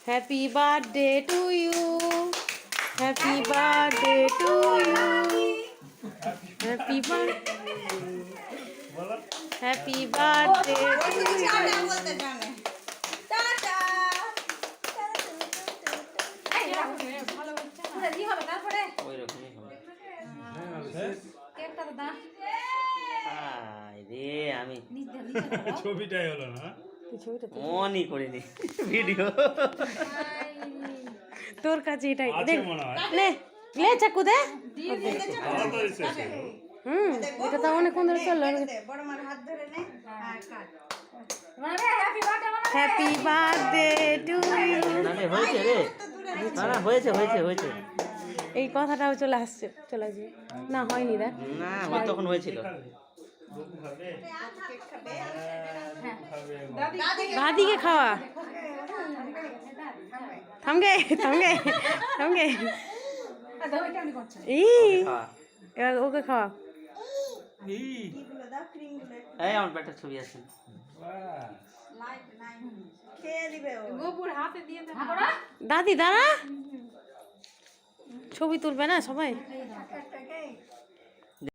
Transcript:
Happy birthday to you, happy birthday to you, happy happy birthday to you. আমি ছবিটাই হলো না, মনই করিনি ভিডিও। তোর কাছে এটাই আছে মনে হয়। লে লে চাকু দে। তাড়াতাড়ি শেষ হলো। এটা তো অনেকক্ষণ ধরে চললো। Happy birthday to you. হয়েছে রে, না হয়েছে হয়েছে হয়েছে। এই কথাটাও চলে আসছে, চলে আসবে না, হয়নি দেখ। না ওই তখন হয়েছিল। দাদিকে খাওয়া। থামগে থামগে থামগে। এবার ওকে খাওয়া। এই আমার ব্যাটার ছবি আছে। দাদি দাঁড়া, ছবি তুলবে না সবাই।